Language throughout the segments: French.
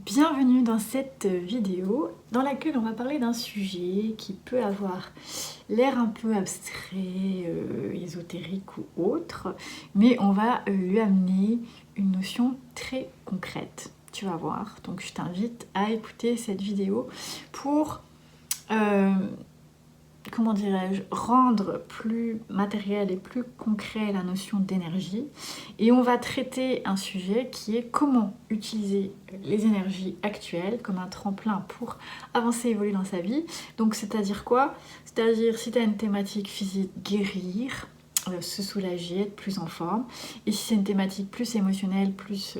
Bienvenue dans cette vidéo dans laquelle on va parler d'un sujet qui peut avoir l'air un peu abstrait, ésotérique ou autre, mais on va lui amener une notion très concrète. Tu vas voir, donc je t'invite à écouter cette vidéo pour comment dirais-je, rendre plus matériel et plus concret la notion d'énergie. Et on va traiter un sujet qui est comment utiliser les énergies actuelles comme un tremplin pour avancer et évoluer dans sa vie. Donc c'est-à-dire quoi? C'est-à-dire si tu as une thématique physique, guérir, se soulager, être plus en forme. Et si c'est une thématique plus émotionnelle, plus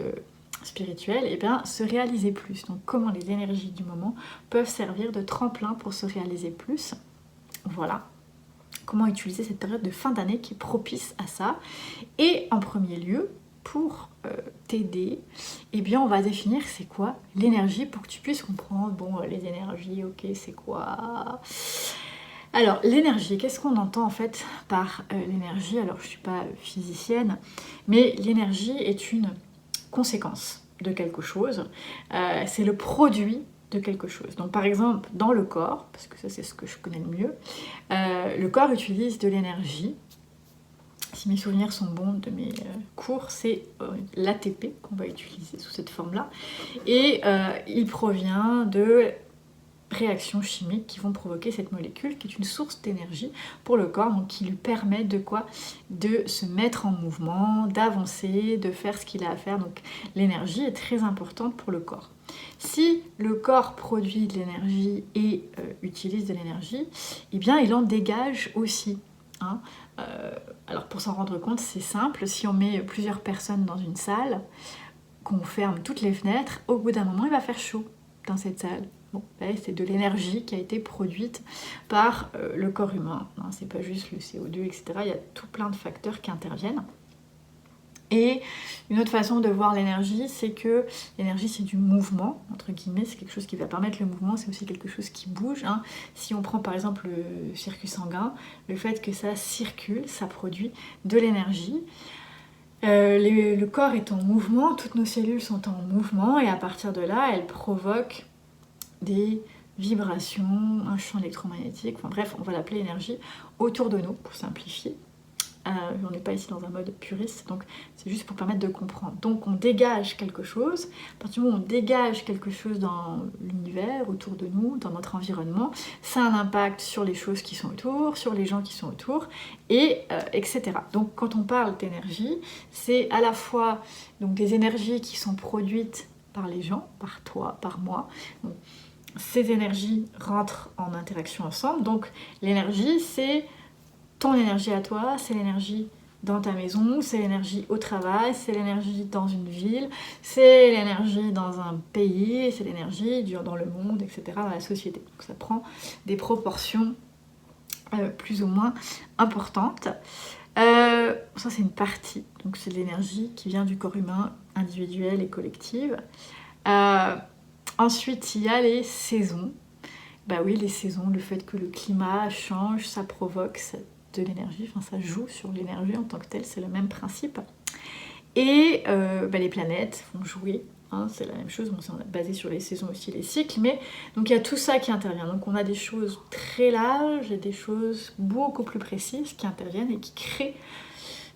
spirituelle, et bien se réaliser plus. Donc comment les énergies du moment peuvent servir de tremplin pour se réaliser plus. Voilà, comment utiliser cette période de fin d'année qui est propice à ça. Et en premier lieu, pour t'aider, eh bien on va définir c'est quoi l'énergie pour que tu puisses comprendre, bon, les énergies, ok, c'est quoi? Alors, l'énergie, qu'est-ce qu'on entend en fait par l'énergie? Alors, je ne suis pas physicienne, mais l'énergie est une conséquence de quelque chose. C'est le produit de quelque chose. Donc par exemple, dans le corps, parce que ça c'est ce que je connais le mieux, le corps utilise de l'énergie. Si mes souvenirs sont bons de mes cours, c'est l'ATP qu'on va utiliser sous cette forme-là. Et il provient de réactions chimiques qui vont provoquer cette molécule qui est une source d'énergie pour le corps, donc qui lui permet de quoi? De se mettre en mouvement, d'avancer, de faire ce qu'il a à faire. Donc l'énergie est très importante pour le corps. Si le corps produit de l'énergie et utilise de l'énergie, eh bien il en dégage aussi. Hein. Alors pour s'en rendre compte, c'est simple, si on met plusieurs personnes dans une salle, qu'on ferme toutes les fenêtres, au bout d'un moment il va faire chaud dans cette salle. Bon, c'est de l'énergie qui a été produite par le corps humain. Hein, c'est pas juste le CO2, etc. Il y a tout plein de facteurs qui interviennent. Et une autre façon de voir l'énergie, c'est que l'énergie c'est du mouvement, entre guillemets, c'est quelque chose qui va permettre le mouvement, c'est aussi quelque chose qui bouge. Hein. Si on prend par exemple le circuit sanguin, le fait que ça circule, ça produit de l'énergie. Le corps est en mouvement, toutes nos cellules sont en mouvement et à partir de là, elles provoquent des vibrations, un champ électromagnétique, enfin bref, on va l'appeler énergie autour de nous pour simplifier. On n'est pas ici dans un mode puriste, donc c'est juste pour permettre de comprendre. Donc on dégage quelque chose, à partir du moment où on dégage quelque chose dans l'univers, autour de nous, dans notre environnement, ça a un impact sur les choses qui sont autour, sur les gens qui sont autour, et etc. Donc quand on parle d'énergie, c'est à la fois donc, des énergies qui sont produites par les gens, par toi, par moi. Donc, ces énergies rentrent en interaction ensemble, donc l'énergie c'est ton énergie à toi, c'est l'énergie dans ta maison, c'est l'énergie au travail, c'est l'énergie dans une ville, c'est l'énergie dans un pays, c'est l'énergie dans le monde, etc., dans la société. Donc ça prend des proportions plus ou moins importantes. Ça c'est une partie, donc c'est de l'énergie qui vient du corps humain, individuel et collective. Ensuite, il y a les saisons. Bah oui, les saisons, le fait que le climat change, ça provoque de l'énergie, enfin ça joue sur l'énergie en tant que telle, c'est le même principe. Et les planètes vont jouer, hein, c'est la même chose, bon, c'est basé sur les saisons aussi, les cycles, mais donc il y a tout ça qui intervient. Donc on a des choses très larges et des choses beaucoup plus précises qui interviennent et qui créent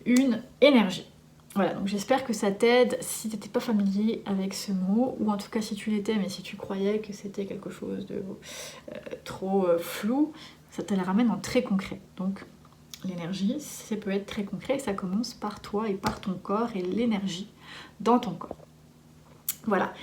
une énergie. Voilà, donc j'espère que ça t'aide si tu n'étais pas familier avec ce mot, ou en tout cas si tu l'étais, mais si tu croyais que c'était quelque chose de trop flou, ça te la ramène en très concret. Donc l'énergie, ça peut être très concret, ça commence par toi et par ton corps et l'énergie dans ton corps. Voilà.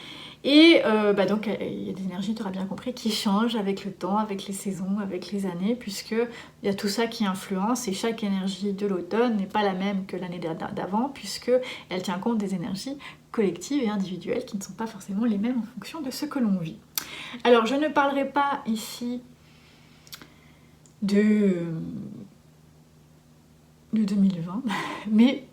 Et donc il y a des énergies, tu auras bien compris, qui changent avec le temps, avec les saisons, avec les années, puisque il y a tout ça qui influence et chaque énergie de l'automne n'est pas la même que l'année d'avant, puisque elle tient compte des énergies collectives et individuelles qui ne sont pas forcément les mêmes en fonction de ce que l'on vit. Alors je ne parlerai pas ici de 2020, mais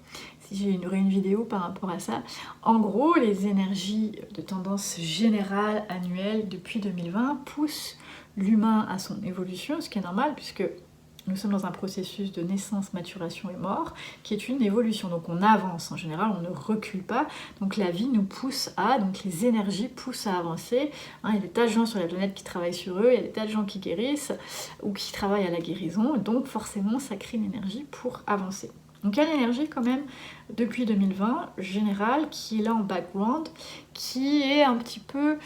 j'aurai une vidéo par rapport à ça. En gros, les énergies de tendance générale annuelle depuis 2020 poussent l'humain à son évolution, ce qui est normal puisque Nous sommes dans un processus de naissance, maturation et mort, qui est une évolution. Donc on avance, en général, on ne recule pas. Donc la vie nous pousse donc les énergies poussent à avancer. Il y a des tas de gens sur la planète qui travaillent sur eux, il y a des tas de gens qui guérissent ou qui travaillent à la guérison. Donc forcément, ça crée une énergie pour avancer. Donc il y a l'énergie quand même, depuis 2020, générale, qui est là en background, qui est un petit peu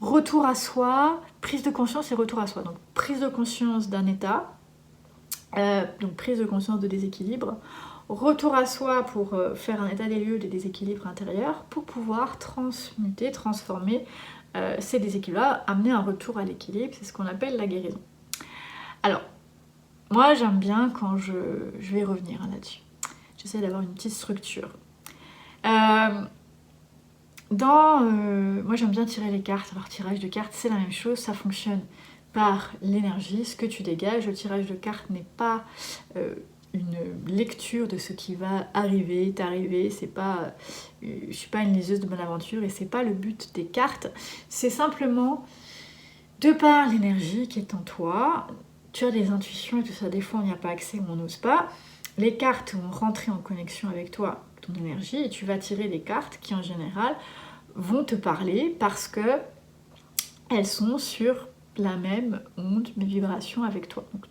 retour à soi, prise de conscience et retour à soi. Donc prise de conscience d'un état, donc prise de conscience de déséquilibre, retour à soi pour faire un état des lieux des déséquilibres intérieurs, pour pouvoir transmuter, transformer ces déséquilibres-là, amener un retour à l'équilibre, c'est ce qu'on appelle la guérison. Alors, moi j'aime bien quand je vais revenir là-dessus. J'essaie d'avoir une petite structure. Moi j'aime bien tirer les cartes. Alors tirage de cartes c'est la même chose, ça fonctionne par l'énergie, ce que tu dégages. Le tirage de cartes n'est pas une lecture de ce qui va arriver, t'arriver. C'est pas, je suis pas une liseuse de bonne aventure et c'est pas le but des cartes. C'est simplement de par l'énergie qui est en toi. Tu as des intuitions et tout ça. Des fois on n'y a pas accès ou on n'ose pas. Les cartes vont rentrer en connexion avec toi, ton énergie, et tu vas tirer des cartes qui en général vont te parler parce que elles sont sur la même onde, mes vibrations avec toi. Donc,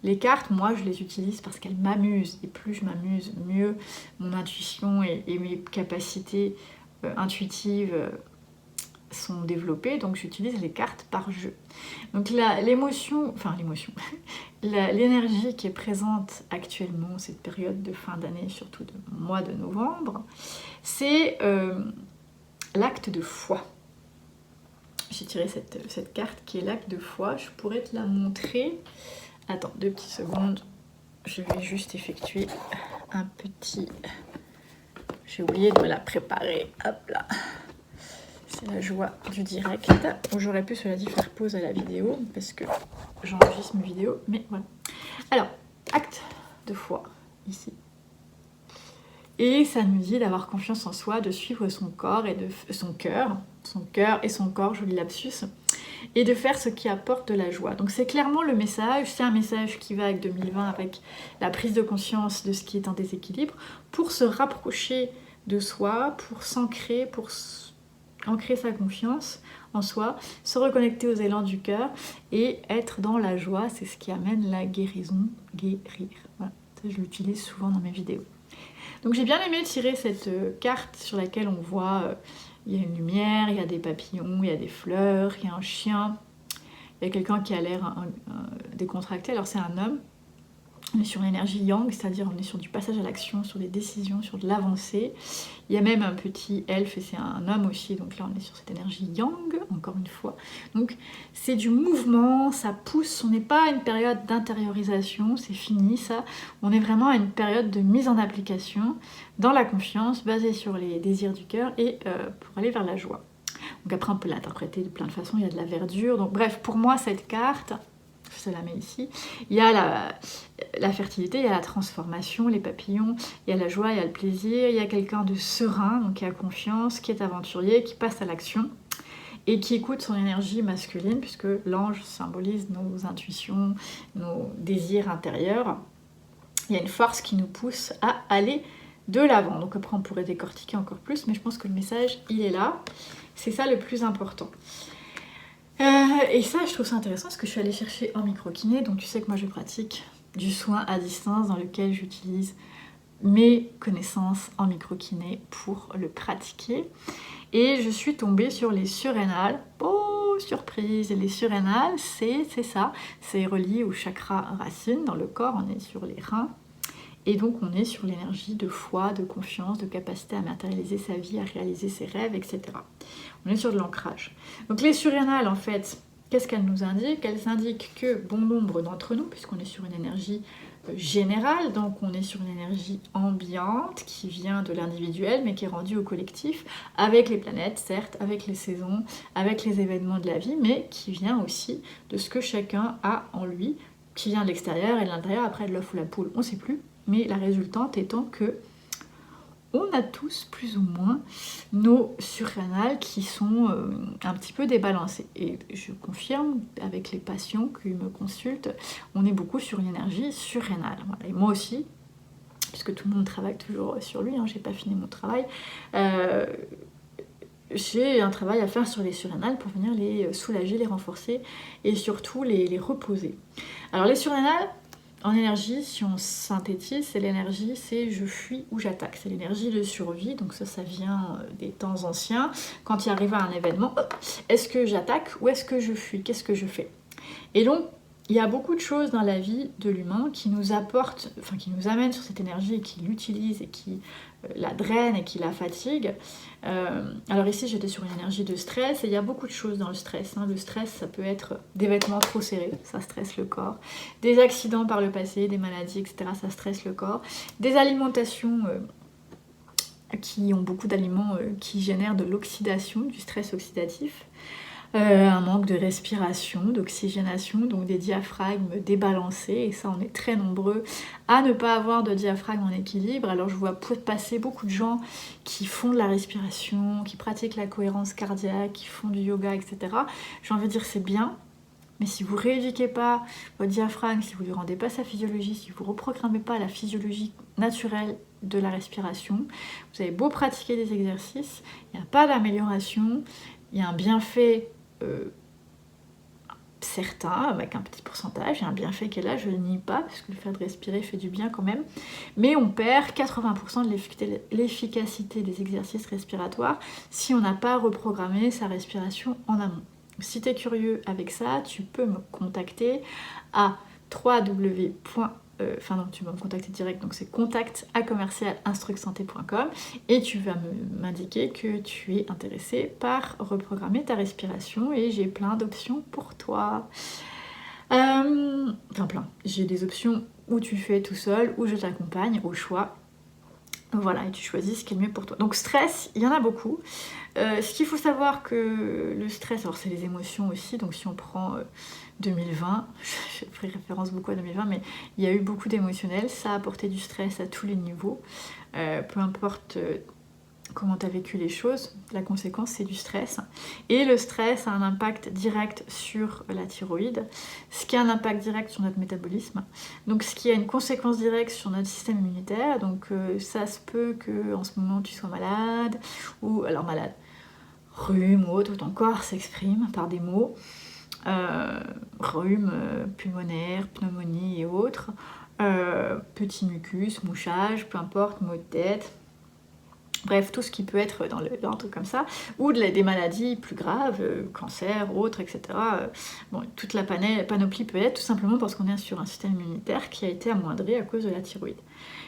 les cartes, moi je les utilise parce qu'elles m'amusent, et plus je m'amuse, mieux mon intuition et mes capacités intuitives sont développées, donc j'utilise les cartes par jeu. Donc l'énergie qui est présente actuellement, cette période de fin d'année, surtout de mois de novembre, c'est l'acte de foi. J'ai tiré cette carte qui est l'acte de foi. Je pourrais te la montrer. Attends, 2 petites secondes. Je vais juste effectuer un petit... J'ai oublié de me la préparer. Hop là. C'est la joie du direct. J'aurais pu, cela dit, faire pause à la vidéo parce que j'enregistre mes vidéos. Mais voilà. Alors, acte de foi, ici. Et ça nous dit d'avoir confiance en soi, de suivre son corps et son cœur et son corps, joli lapsus, et de faire ce qui apporte de la joie. Donc c'est clairement le message, c'est un message qui va avec 2020, avec la prise de conscience de ce qui est en déséquilibre, pour se rapprocher de soi, pour s'ancrer, pour ancrer sa confiance en soi, se reconnecter aux élans du cœur et être dans la joie, c'est ce qui amène la guérison, guérir. Voilà, ça je l'utilise souvent dans mes vidéos. Donc j'ai bien aimé tirer cette carte sur laquelle on voit, il y a une lumière, il y a des papillons, il y a des fleurs, il y a un chien, il y a quelqu'un qui a l'air décontracté, alors c'est un homme. On est sur l'énergie yang, c'est-à-dire on est sur du passage à l'action, sur des décisions, sur de l'avancée. Il y a même un petit elfe et c'est un homme aussi, donc là on est sur cette énergie yang, encore une fois. Donc c'est du mouvement, ça pousse, on n'est pas à une période d'intériorisation, c'est fini ça. On est vraiment à une période de mise en application, dans la confiance, basée sur les désirs du cœur et pour aller vers la joie. Donc après on peut l'interpréter de plein de façons, il y a de la verdure. Donc bref, pour moi cette carte... je la mets ici, il y a la fertilité, il y a la transformation, les papillons, il y a la joie, il y a le plaisir, il y a quelqu'un de serein, donc qui a confiance, qui est aventurier, qui passe à l'action et qui écoute son énergie masculine, puisque l'ange symbolise nos intuitions, nos désirs intérieurs. Il y a une force qui nous pousse à aller de l'avant. Donc après on pourrait décortiquer encore plus, mais je pense que le message il est là, c'est ça le plus important. Et ça je trouve ça intéressant parce que je suis allée chercher en micro-kiné, donc tu sais que moi je pratique du soin à distance dans lequel j'utilise mes connaissances en micro-kiné pour le pratiquer, et je suis tombée sur les surrénales. Oh surprise, les surrénales c'est ça, c'est relié au chakra racine dans le corps, on est sur les reins. Et donc on est sur l'énergie de foi, de confiance, de capacité à matérialiser sa vie, à réaliser ses rêves, etc. On est sur de l'ancrage. Donc les surrénales, en fait, qu'est-ce qu'elles nous indiquent? Elles indiquent que bon nombre d'entre nous, puisqu'on est sur une énergie générale, donc on est sur une énergie ambiante qui vient de l'individuel, mais qui est rendue au collectif, avec les planètes, certes, avec les saisons, avec les événements de la vie, mais qui vient aussi de ce que chacun a en lui, qui vient de l'extérieur et de l'intérieur, après de l'œuf ou la poule, on ne sait plus. Mais la résultante étant que on a tous plus ou moins nos surrénales qui sont un petit peu débalancées. Et je confirme avec les patients qui me consultent, on est beaucoup sur une énergie surrénale. Voilà. Et moi aussi, puisque tout le monde travaille toujours sur lui, hein, j'ai pas fini mon travail, j'ai un travail à faire sur les surrénales pour venir les soulager, les renforcer et surtout les reposer. Alors les surrénales, en énergie, si on synthétise, c'est l'énergie, c'est je fuis ou j'attaque. C'est l'énergie de survie, donc ça vient des temps anciens. Quand il arrive à un événement, est-ce que j'attaque ou est-ce que je fuis? Qu'est-ce que je fais? Et donc, il y a beaucoup de choses dans la vie de l'humain qui nous apportent, enfin qui nous amènent sur cette énergie et qui l'utilisent et qui la drainent et qui la fatiguent. Alors ici, j'étais sur une énergie de stress et il y a beaucoup de choses dans le stress. Hein. Le stress, ça peut être des vêtements trop serrés, ça stresse le corps, des accidents par le passé, des maladies, etc., ça stresse le corps, des alimentations qui ont beaucoup d'aliments qui génèrent de l'oxydation, du stress oxydatif. Un manque de respiration, d'oxygénation, donc des diaphragmes débalancés, et ça on est très nombreux à ne pas avoir de diaphragme en équilibre. Alors je vois passer beaucoup de gens qui font de la respiration, qui pratiquent la cohérence cardiaque, qui font du yoga, etc. J'ai envie de dire c'est bien, mais si vous ne rééduquez pas votre diaphragme, si vous ne lui rendez pas sa physiologie, si vous ne reprogrammez pas la physiologie naturelle de la respiration, vous avez beau pratiquer des exercices, il n'y a pas d'amélioration, il y a un bienfait certain, avec un petit pourcentage, il y a un bienfait qui est là, je ne le nie pas, parce que le fait de respirer fait du bien quand même, mais on perd 80% de l'efficacité des exercices respiratoires si on n'a pas reprogrammé sa respiration en amont. Si tu es curieux avec ça, tu peux me contacter à enfin non, tu vas me contacter direct, donc c'est contact@instrucsanté.com et tu vas m'indiquer que tu es intéressé par reprogrammer ta respiration et j'ai plein d'options pour toi. Enfin plein, j'ai des options où tu fais tout seul, où je t'accompagne au choix. Voilà, et tu choisis ce qui est le mieux pour toi. Donc stress, il y en a beaucoup. Ce qu'il faut savoir que le stress, alors c'est les émotions aussi, donc si on prend 2020, je ferai référence beaucoup à 2020, mais il y a eu beaucoup d'émotionnel, ça a apporté du stress à tous les niveaux, peu importe comment tu as vécu les choses, la conséquence c'est du stress. Et le stress a un impact direct sur la thyroïde, ce qui a un impact direct sur notre métabolisme, donc ce qui a une conséquence directe sur notre système immunitaire. Donc ça se peut que en ce moment tu sois malade, ou alors malade, rhume ou autre, ou ton corps s'exprime par des mots, rhume pulmonaire, pneumonie et autres, petit mucus, mouchage, peu importe, maux de tête. Bref, tout ce qui peut être dans un truc comme ça, ou des maladies plus graves, cancer, autres, etc. Bon, toute la panoplie peut être tout simplement parce qu'on est sur un système immunitaire qui a été amoindri à cause de la thyroïde.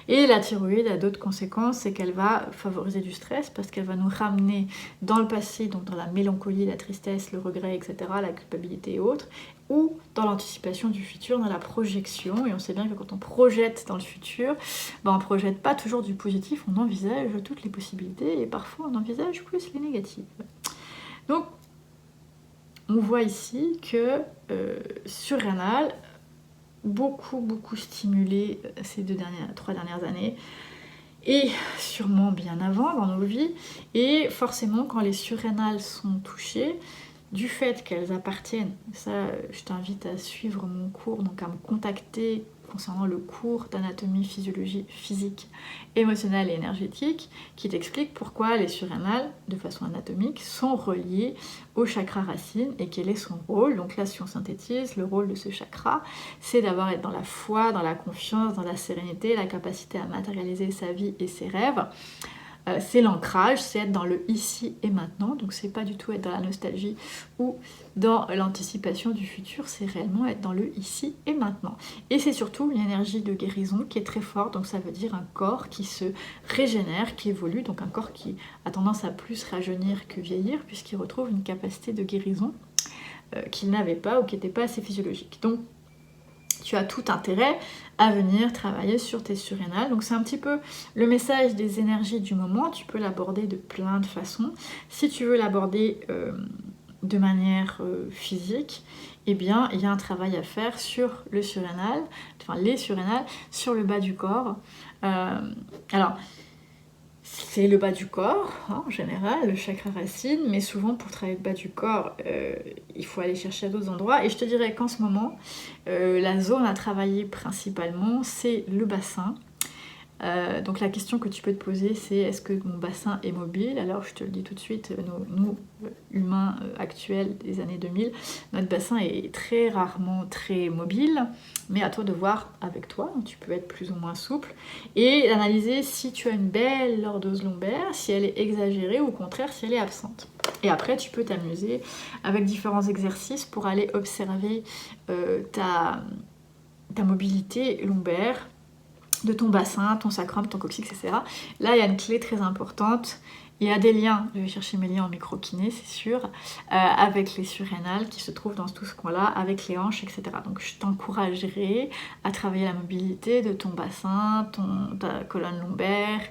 Et la thyroïde a d'autres conséquences, c'est qu'elle va favoriser du stress parce qu'elle va nous ramener dans le passé, donc dans la mélancolie, la tristesse, le regret, etc., la culpabilité et autres, ou dans l'anticipation du futur, dans la projection. Et on sait bien que quand on projette dans le futur, on ne projette pas toujours du positif, on envisage toutes les possibilités et parfois on envisage plus les négatives. Donc, on voit ici que surrénal, beaucoup stimulé ces 3 dernières années, et sûrement bien avant dans nos vies, et forcément quand les surrénales sont touchées, du fait qu'elles appartiennent, ça je t'invite à suivre mon cours, donc à me contacter concernant le cours d'anatomie, physiologie, physique, émotionnelle et énergétique, qui t'explique pourquoi les surrénales, de façon anatomique, sont reliées au chakra racine et quel est son rôle. Donc là, si on synthétise, le rôle de ce chakra, c'est d'avoir être dans la foi, dans la confiance, dans la sérénité, la capacité à matérialiser sa vie et ses rêves. C'est l'ancrage, c'est être dans le ici et maintenant, donc c'est pas du tout être dans la nostalgie ou dans l'anticipation du futur, c'est réellement être dans le ici et maintenant. Et c'est surtout une énergie de guérison qui est très forte, donc ça veut dire un corps qui se régénère, qui évolue, donc un corps qui a tendance à plus rajeunir que vieillir, puisqu'il retrouve une capacité de guérison qu'il n'avait pas ou qui n'était pas assez physiologique. Donc tu as tout intérêt à venir travailler sur tes surrénales. Donc c'est un petit peu le message des énergies du moment. Tu peux l'aborder de plein de façons. Si tu veux l'aborder de manière physique, eh bien il y a un travail à faire sur le surrénal, enfin les surrénales, sur le bas du corps. Alors, c'est le bas du corps, hein, en général, le chakra racine, mais souvent pour travailler le bas du corps, il faut aller chercher à d'autres endroits. Et je te dirais qu'en ce moment, la zone à travailler principalement, c'est le bassin. Donc la question que tu peux te poser, c'est est-ce que mon bassin est mobile? Alors je te le dis tout de suite, nous humains actuels des années 2000, notre bassin est très rarement très mobile, mais à toi de voir avec toi, tu peux être plus ou moins souple, et d'analyser si tu as une belle lordose lombaire, si elle est exagérée ou au contraire si elle est absente. Et après tu peux t'amuser avec différents exercices pour aller observer ta mobilité lombaire, de ton bassin, ton sacrum, ton coccyx, etc. Là, il y a une clé très importante. Il y a des liens, je vais chercher mes liens en micro-kiné, c'est sûr, avec les surrénales qui se trouvent dans tout ce coin-là, avec les hanches, etc. Donc je t'encouragerai à travailler la mobilité de ton bassin, ta colonne lombaire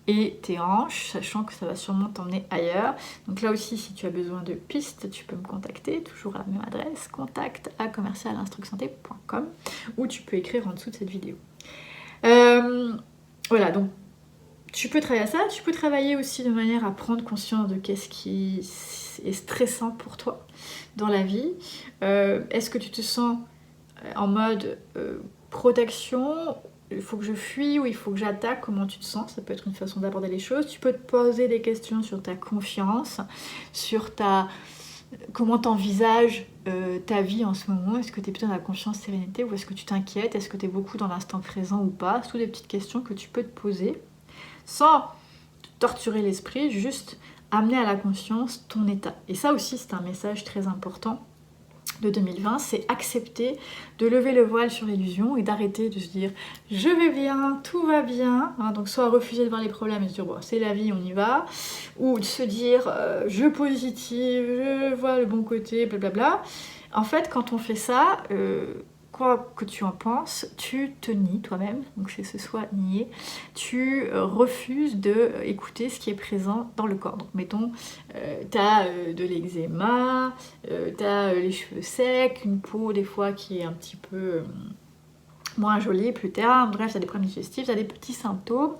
et tes hanches, sachant que ça va sûrement t'emmener ailleurs. Donc là aussi, si tu as besoin de pistes, tu peux me contacter, toujours à la même adresse, contact@commercialinstrucsanté.com, ou tu peux écrire en dessous de cette vidéo. Voilà, donc tu peux travailler à ça, tu peux travailler aussi de manière à prendre conscience de qu'est-ce qui est stressant pour toi dans la vie. Est-ce que tu te sens en mode protection, il faut que je fuis ou il faut que j'attaque, comment tu te sens? Ça peut être une façon d'aborder les choses. Tu peux te poser des questions sur ta confiance, sur comment t'envisages ta vie en ce moment? Est-ce que tu es plutôt dans la confiance, sérénité, ou est-ce que tu t'inquiètes? Est-ce que tu es beaucoup dans l'instant présent ou pas? C'est toutes des petites questions que tu peux te poser sans torturer l'esprit, juste amener à la conscience ton état. Et ça aussi, c'est un message très important de 2020, c'est accepter de lever le voile sur l'illusion et d'arrêter de se dire je vais bien, tout va bien, hein, donc soit refuser de voir les problèmes et se dire bon, c'est la vie, on y va, ou de se dire je positive, je vois le bon côté, blablabla. En fait, quand on fait ça, quoi que tu en penses, tu te nies toi-même, donc c'est ce soit nier, tu refuses de écouter ce qui est présent dans le corps. Donc mettons, t'as de l'eczéma, t'as les cheveux secs, une peau des fois qui est un petit peu moins jolie, plus terne, bref, t'as des problèmes digestifs, t'as des petits symptômes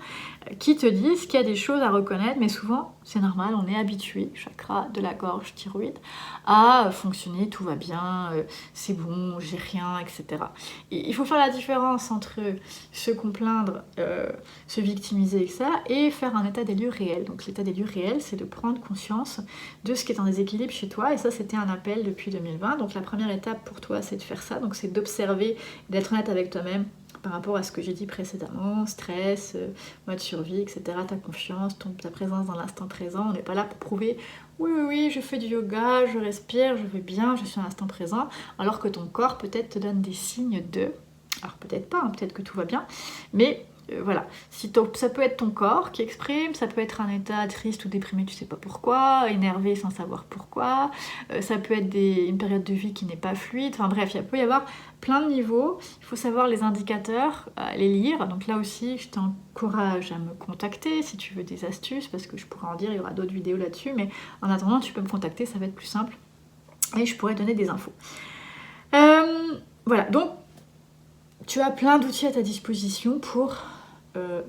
qui te disent qu'il y a des choses à reconnaître, mais souvent, c'est normal, on est habitué, chakra de la gorge, thyroïde, à fonctionner, tout va bien, c'est bon, j'ai rien, etc. Et il faut faire la différence entre se complaindre, se victimiser avec ça, et faire un état des lieux réel. Donc l'état des lieux réel, c'est de prendre conscience de ce qui est en déséquilibre chez toi, et ça, c'était un appel depuis 2020. Donc la première étape pour toi, c'est de faire ça, donc c'est d'observer, d'être honnête avec toi-même, par rapport à ce que j'ai dit précédemment, stress, mode survie, etc., ta confiance, ta présence dans l'instant présent. On n'est pas là pour prouver oui, je fais du yoga, je respire, je vais bien, je suis à l'instant présent, alors que ton corps peut-être te donne des signes de... Alors peut-être pas, hein, peut-être que tout va bien, mais voilà, ça peut être ton corps qui exprime, ça peut être un état triste ou déprimé, tu sais pas pourquoi, énervé sans savoir pourquoi, ça peut être une période de vie qui n'est pas fluide, enfin bref, il peut y avoir plein de niveaux, il faut savoir les indicateurs, les lire, donc là aussi je t'encourage à me contacter si tu veux des astuces, parce que je pourrais en dire, il y aura d'autres vidéos là-dessus, mais en attendant tu peux me contacter, ça va être plus simple, et je pourrais donner des infos. Voilà, donc tu as plein d'outils à ta disposition pour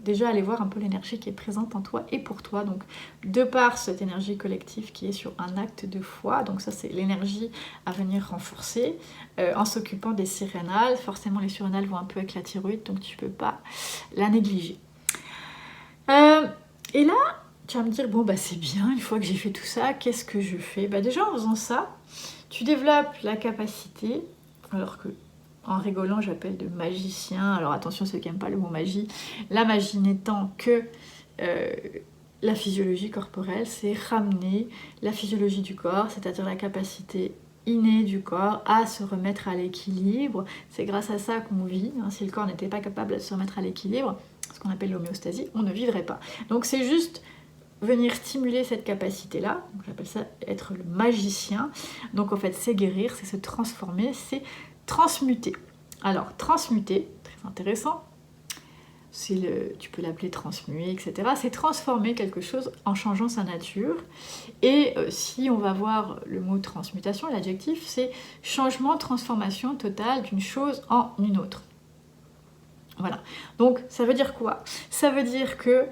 déjà aller voir un peu l'énergie qui est présente en toi et pour toi, donc de par cette énergie collective qui est sur un acte de foi, donc ça c'est l'énergie à venir renforcer en s'occupant des surrénales. Forcément les surrénales vont un peu avec la thyroïde, donc tu peux pas la négliger. Et là tu vas me dire bon bah c'est bien, une fois que j'ai fait tout ça, qu'est-ce que je fais? Bah déjà en faisant ça, tu développes la capacité, alors que en rigolant, j'appelle de magicien. Alors attention, ceux qui n'aiment pas le mot magie. La magie n'étant que la physiologie corporelle, c'est ramener la physiologie du corps, c'est-à-dire la capacité innée du corps à se remettre à l'équilibre. C'est grâce à ça qu'on vit. Hein. Si le corps n'était pas capable de se remettre à l'équilibre, ce qu'on appelle l'homéostasie, on ne vivrait pas. Donc c'est juste venir stimuler cette capacité-là. J'appelle ça être le magicien. Donc en fait, c'est guérir, c'est se transformer, c'est transmuter. Alors, transmuter, très intéressant, tu peux l'appeler transmuer, etc. C'est transformer quelque chose en changeant sa nature. Et si on va voir le mot transmutation, l'adjectif, c'est changement, transformation totale d'une chose en une autre. Voilà. Donc, ça veut dire quoi? Ça veut dire que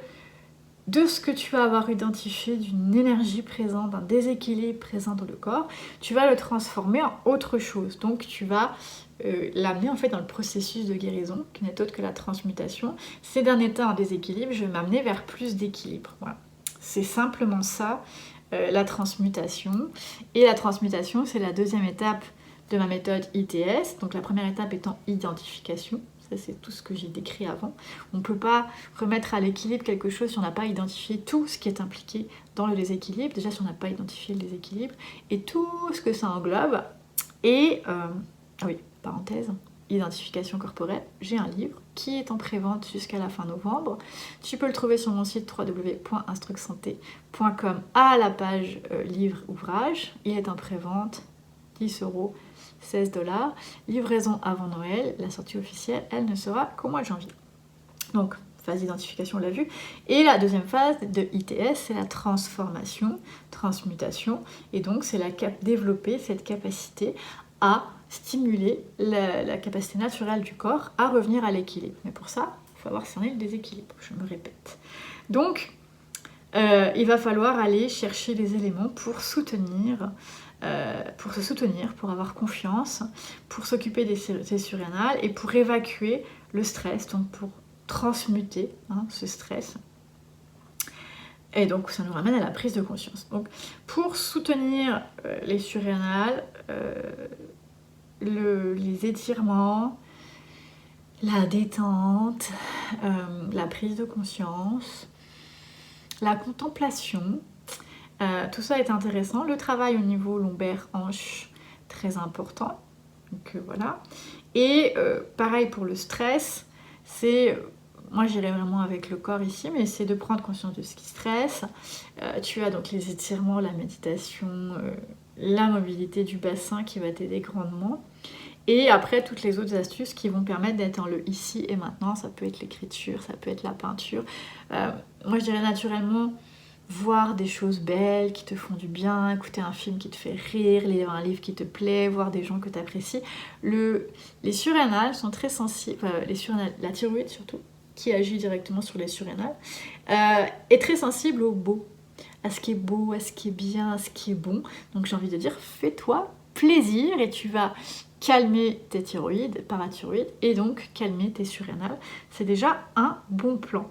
de ce que tu vas avoir identifié, d'une énergie présente, d'un déséquilibre présent dans le corps, tu vas le transformer en autre chose. Donc tu vas l'amener en fait dans le processus de guérison, qui n'est autre que la transmutation. C'est d'un état en déséquilibre, je vais m'amener vers plus d'équilibre. Voilà. C'est simplement ça, la transmutation. Et la transmutation, c'est la deuxième étape de ma méthode ITS. Donc la première étape étant identification. Ça, c'est tout ce que j'ai décrit avant. On ne peut pas remettre à l'équilibre quelque chose si on n'a pas identifié tout ce qui est impliqué dans le déséquilibre. Déjà, si on n'a pas identifié le déséquilibre et tout ce que ça englobe. Et, oui, parenthèse, identification corporelle, j'ai un livre qui est en prévente jusqu'à la fin novembre. Tu peux le trouver sur mon site www.instrucsanté.com à la page livre-ouvrage. Il est en prévente, 10 €. 16 $, livraison avant Noël, la sortie officielle, elle ne sera qu'au mois de janvier. Donc, phase d'identification, on l'a vu. Et la deuxième phase de ITS, c'est la transformation, transmutation, et donc c'est développer cette capacité à stimuler la capacité naturelle du corps à revenir à l'équilibre. Mais pour ça, il faut avoir cerné le déséquilibre, je me répète. Donc, il va falloir aller chercher les éléments pour se soutenir, pour avoir confiance, pour s'occuper des surrénales et pour évacuer le stress, donc pour transmuter ce stress. Et donc ça nous ramène à la prise de conscience. Donc pour soutenir les surrénales, les étirements, la détente, la prise de conscience, la contemplation, tout ça est intéressant. Le travail au niveau lombaire-hanche, très important. Donc voilà. Et pareil pour le stress, moi j'irai vraiment avec le corps ici, mais c'est de prendre conscience de ce qui stresse. Tu as donc les étirements, la méditation, la mobilité du bassin qui va t'aider grandement. Et après, toutes les autres astuces qui vont permettre d'être dans le ici et maintenant. Ça peut être l'écriture, ça peut être la peinture. Moi je dirais naturellement voir des choses belles qui te font du bien, écouter un film qui te fait rire, lire un livre qui te plaît, voir des gens que tu apprécies. Les surrénales sont très sensibles, la thyroïde surtout, qui agit directement sur les surrénales, est très sensible au beau, à ce qui est beau, à ce qui est bien, à ce qui est bon. Donc j'ai envie de dire, fais-toi plaisir et tu vas calmer tes thyroïdes, parathyroïdes, et donc calmer tes surrénales. C'est déjà un bon plan.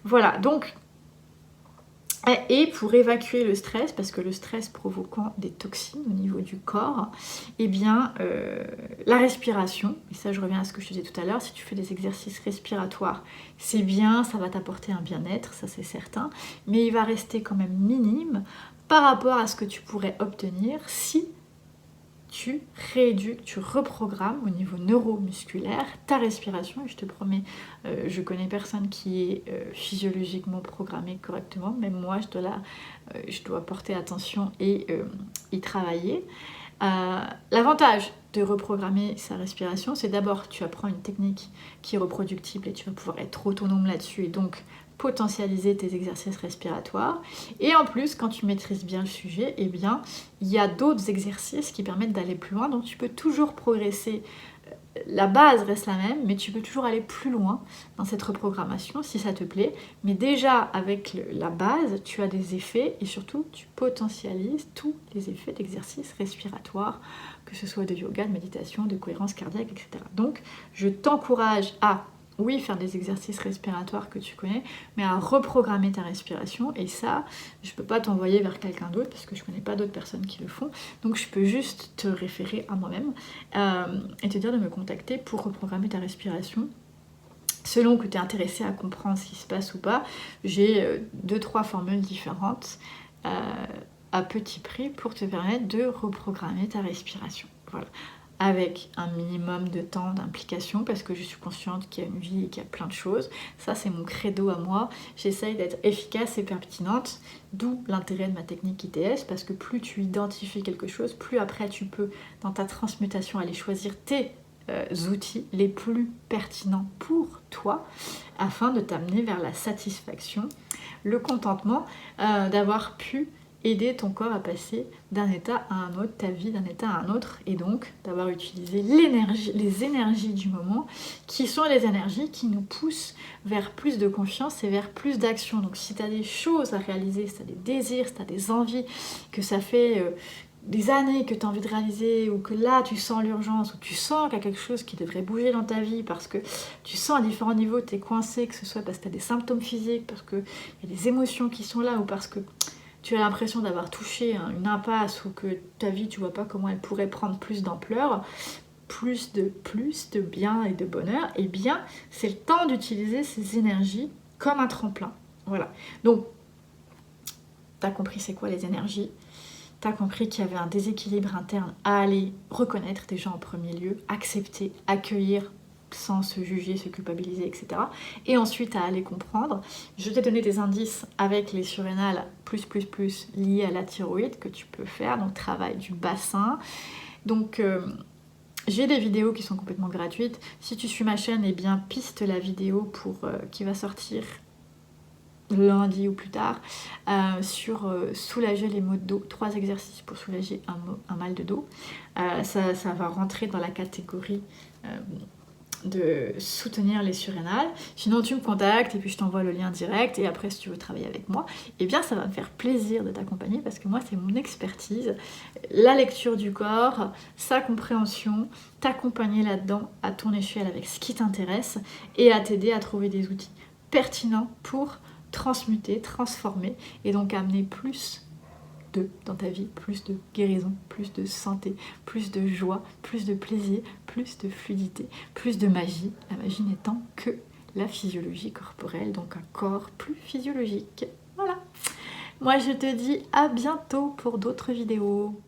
Voilà, donc et pour évacuer le stress, parce que le stress provoquant des toxines au niveau du corps, eh bien la respiration, et ça je reviens à ce que je disais tout à l'heure, si tu fais des exercices respiratoires, c'est bien, ça va t'apporter un bien-être, ça c'est certain, mais il va rester quand même minime par rapport à ce que tu pourrais obtenir si tu rééduques, tu reprogrammes au niveau neuromusculaire ta respiration. Et je te promets, je connais personne qui est physiologiquement programmé correctement, même moi je dois porter attention et y travailler. L'avantage de reprogrammer sa respiration, c'est d'abord tu apprends une technique qui est reproductible et tu vas pouvoir être autonome là-dessus et donc potentialiser tes exercices respiratoires. Et en plus, quand tu maîtrises bien le sujet, eh bien, il y a d'autres exercices qui permettent d'aller plus loin. Donc tu peux toujours progresser. La base reste la même, mais tu peux toujours aller plus loin dans cette reprogrammation si ça te plaît. Mais déjà, avec la base, tu as des effets et surtout, tu potentialises tous les effets d'exercice respiratoire, que ce soit de yoga, de méditation, de cohérence cardiaque, etc. Donc, je t'encourage à faire des exercices respiratoires que tu connais, mais à reprogrammer ta respiration. Et ça, je ne peux pas t'envoyer vers quelqu'un d'autre parce que je ne connais pas d'autres personnes qui le font. Donc je peux juste te référer à moi-même et te dire de me contacter pour reprogrammer ta respiration. Selon que tu es intéressé à comprendre ce qui se passe ou pas, j'ai 2-3 formules différentes à petit prix pour te permettre de reprogrammer ta respiration. Voilà. Avec un minimum de temps d'implication parce que je suis consciente qu'il y a une vie et qu'il y a plein de choses. Ça, c'est mon credo à moi. J'essaye d'être efficace et pertinente, d'où l'intérêt de ma technique ITS, parce que plus tu identifies quelque chose, plus après tu peux, dans ta transmutation, aller choisir tes outils les plus pertinents pour toi afin de t'amener vers la satisfaction, le contentement d'avoir pu aider ton corps à passer d'un état à un autre, ta vie d'un état à un autre, et donc d'avoir utilisé l'énergie, les énergies du moment, qui sont les énergies qui nous poussent vers plus de confiance et vers plus d'action. Donc si tu as des choses à réaliser, si tu as des désirs, si tu as des envies, que ça fait des années que tu as envie de réaliser, ou que là tu sens l'urgence, ou tu sens qu'il y a quelque chose qui devrait bouger dans ta vie parce que tu sens à différents niveaux tu es coincé, que ce soit parce que tu as des symptômes physiques, parce qu'il y a des émotions qui sont là, ou parce que tu as l'impression d'avoir touché une impasse, ou que ta vie tu vois pas comment elle pourrait prendre plus d'ampleur, plus de bien et de bonheur, et bien c'est le temps d'utiliser ces énergies comme un tremplin. Voilà, donc tu as compris c'est quoi les énergies, tu as compris qu'il y avait un déséquilibre interne à aller reconnaître déjà en premier lieu, accepter, accueillir sans se juger, se culpabiliser, etc. Et ensuite à aller comprendre. Je t'ai donné des indices avec les surrénales plus liés à la thyroïde que tu peux faire, donc travail du bassin. Donc j'ai des vidéos qui sont complètement gratuites. Si tu suis ma chaîne, eh bien piste la vidéo qui va sortir lundi ou plus tard, sur soulager les maux de dos, 3 exercices pour soulager un mal de dos. Ça va rentrer dans la catégorie de soutenir les surrénales. Sinon tu me contactes et puis je t'envoie le lien direct, et après si tu veux travailler avec moi, eh bien ça va me faire plaisir de t'accompagner, parce que moi c'est mon expertise, la lecture du corps, sa compréhension, t'accompagner là-dedans à ton échelle avec ce qui t'intéresse, et à t'aider à trouver des outils pertinents pour transmuter, transformer, et donc amener plus dans ta vie, plus de guérison, plus de santé, plus de joie, plus de plaisir, plus de fluidité, plus de magie. La magie n'étant que la physiologie corporelle, donc un corps plus physiologique. Voilà. Moi je te dis à bientôt pour d'autres vidéos.